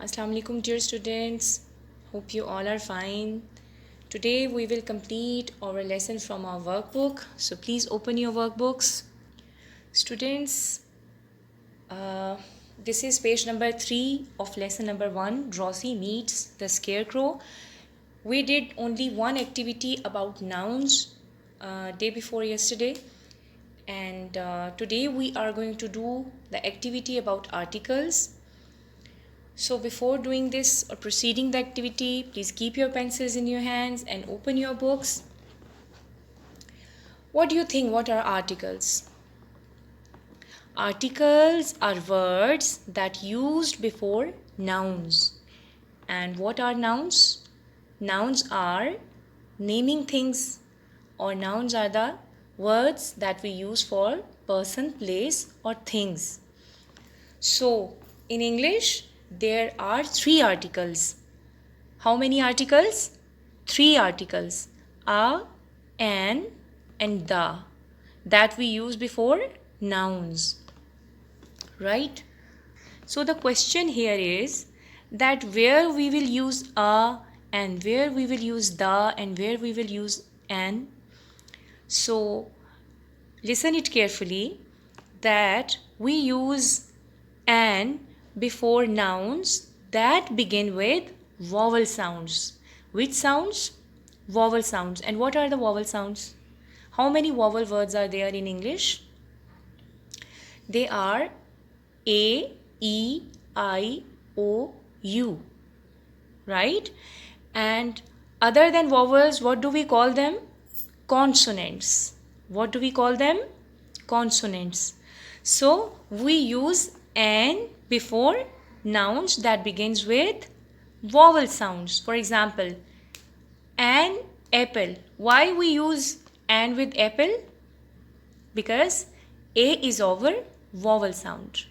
Assalamu alaikum dear students. Hope you all are fine. Today we will complete our lesson from our workbook. So please open your workbooks. Students, this is page number 3 of lesson number 1. Rosie meets the scarecrow. We did only one activity about nouns day before yesterday. And today we are going to do the activity about articles. So before doing this or proceeding the activity, please keep your pencils in your hands and open your books. What do you think? What are articles? Articles are words that used before nouns. And what are nouns? Nouns are naming things, or nouns are the words that we use for person, place or things. So in English, there are 3 articles. How many articles? 3 articles. A, an and the that we use before nouns. Right? So the question here is that where we will use a and where we will use the and where we will use an. So listen it carefully that we use an before nouns that begin with vowel sounds. Which sounds? Vowel sounds. And what are the vowel sounds? How many vowel words are there in English? They are A, E, I, O, U. Right? And other than vowels, what do we call them? Consonants. What do we call them? Consonants. So we use an before nouns that begins with vowel sounds. For example, an apple. Why we use an with apple? Because A is our vowel sound.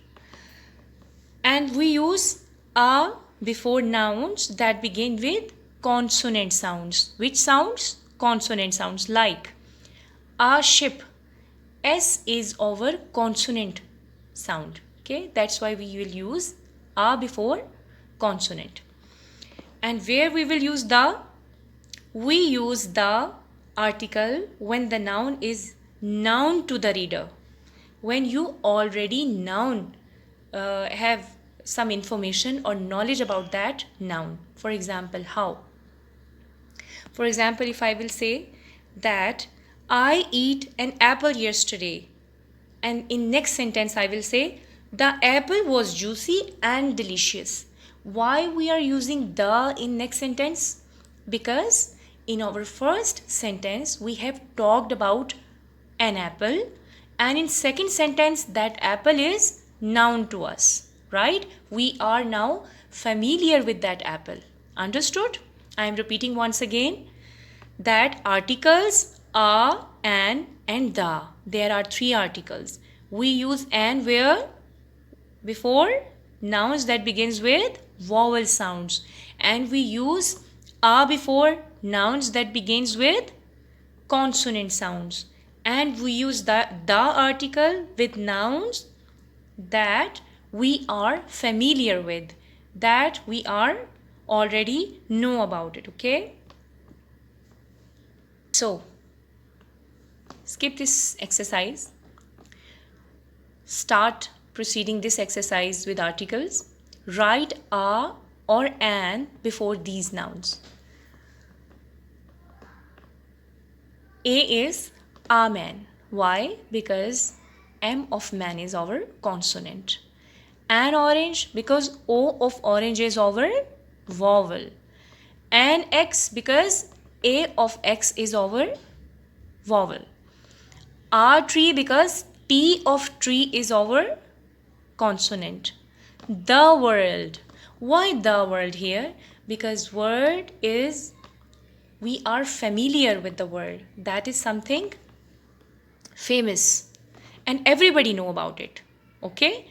And we use a before nouns that begin with consonant sounds. Which sounds? Consonant sounds, like a ship. S is our consonant sound. Okay, that's why we will use a before consonant. And where we will use the? We use the article when the noun is known to the reader. When you already have some information or knowledge about that noun. For example, how? For example, if I will say that I eat an apple yesterday, and in next sentence I will say the apple was juicy and delicious. Why we are using the in next sentence? Because in our first sentence we have talked about an apple, and in second sentence that apple is noun to us, right? We are now familiar with that apple. Understood? I am repeating once again that articles are, an and the. There are 3 articles. We use an where? Before nouns that begins with vowel sounds, and we use a before nouns that begins with consonant sounds, and we use the article with nouns that we are familiar with, that we are already know about it. Okay, so skip this exercise, start proceeding this exercise with articles. Write a or an before these nouns. A is a man. Why? Because M of man is our consonant. An orange, because O of orange is our vowel. An X, because A of X is our vowel. A tree, because T of tree is our consonant. The world. Why the world here? Because word is, we are familiar with the word. That is something famous and everybody know about it. Okay?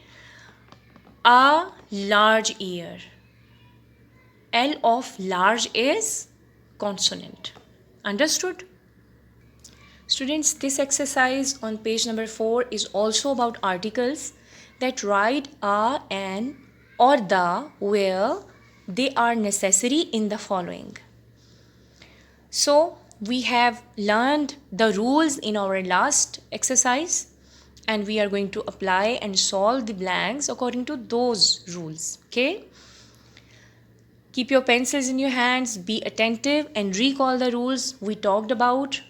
A large ear. L of large is consonant. Understood? Students, this exercise on page number 4 is also about articles, that write a, an or the where they are necessary in the following. So we have learned the rules in our last exercise, and we are going to apply and solve the blanks according to those rules. Okay? Keep your pencils in your hands, be attentive, and recall the rules we talked about: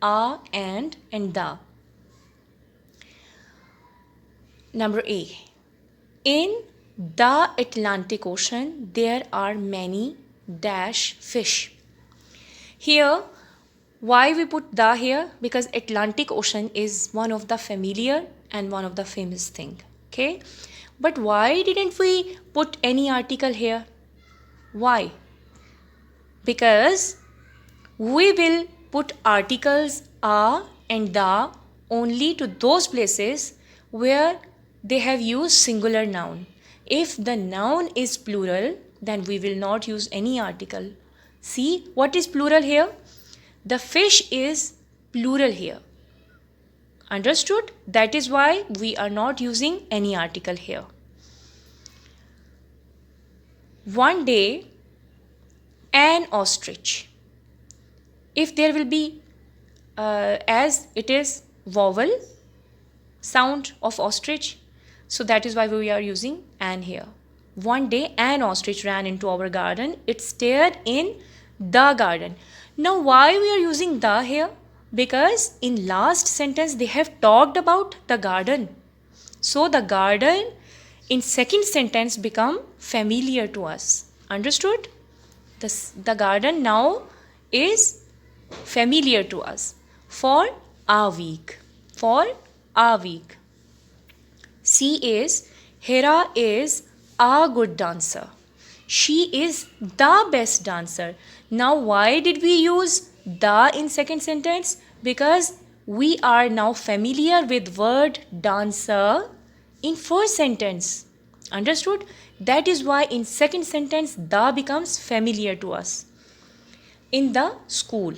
a, and the. Number A. In the Atlantic Ocean, there are many dash fish. Here, why we put the here? Because Atlantic Ocean is one of the familiar and one of the famous thing. Okay? But why didn't we put any article here? Why? Because we will put articles a and the only to those places where they have used singular noun. If the noun is plural, then we will not use any article. See, what is plural here? The fish is plural here. Understood? That is why we are not using any article here. One day, an ostrich. If there will be, as it is vowel sound of ostrich, so that is why we are using an here. One day, an ostrich ran into our garden. It stayed in the garden. Now, why we are using the here? Because in last sentence they have talked about the garden. So the garden in second sentence become familiar to us. Understood? The garden now is familiar to us for a week. For a week. C is Hera is a good dancer. She is the best dancer. Now, why did we use the in second sentence? Because we are now familiar with word dancer in first sentence. Understood? That is why in second sentence the becomes familiar to us. In the school.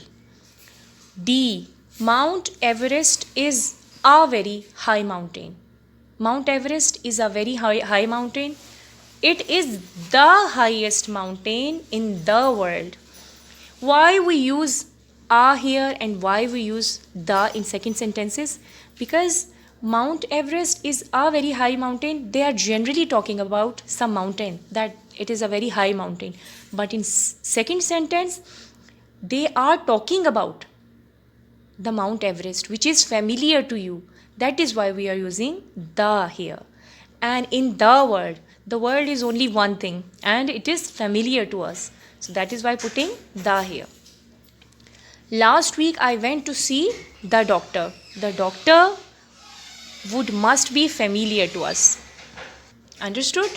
D. Mount Everest is a very high mountain. Mount Everest is a very high mountain. It is the highest mountain in the world. Why we use a here and why we use the in second sentences? Because Mount Everest is a very high mountain. They are generally talking about some mountain, that it is a very high mountain. But in second sentence, they are talking about the Mount Everest, which is familiar to you. That is why we are using the here. And in the world is only one thing and it is familiar to us. So that is why putting the here. Last week I went to see the doctor. The doctor must be familiar to us. Understood?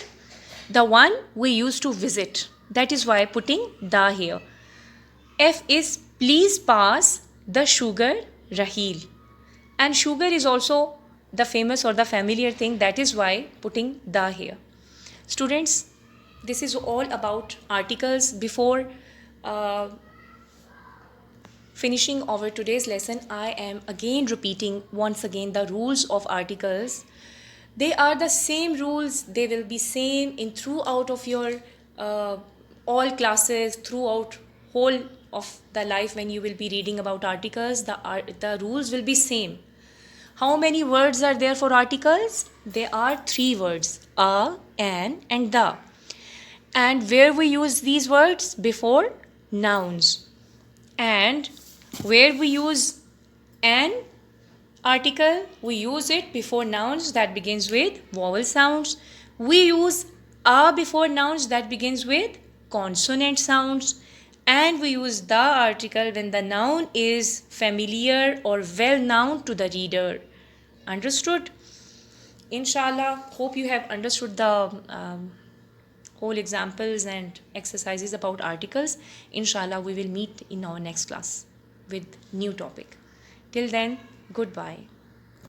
The one we used to visit. That is why putting the here. F is please pass the sugar Raheel. And sugar is also the famous or the familiar thing. That is why putting the here. Students, this is all about articles. Before finishing our today's lesson, I am again repeating once again the rules of articles. They are the same rules. They will be same in throughout of your all classes, throughout whole of the life when you will be reading about articles. The rules will be same. How many words are there for articles? There are 3 words, a, an, and the. And where we use these words? Before nouns. And where we use an article, we use it before nouns that begins with vowel sounds. We use a before nouns that begins with consonant sounds. And we use the article when the noun is familiar or well known to the reader. Understood? Inshallah, hope you have understood the whole examples and exercises about articles. Inshallah, we will meet in our next class with new topic. Till then, goodbye.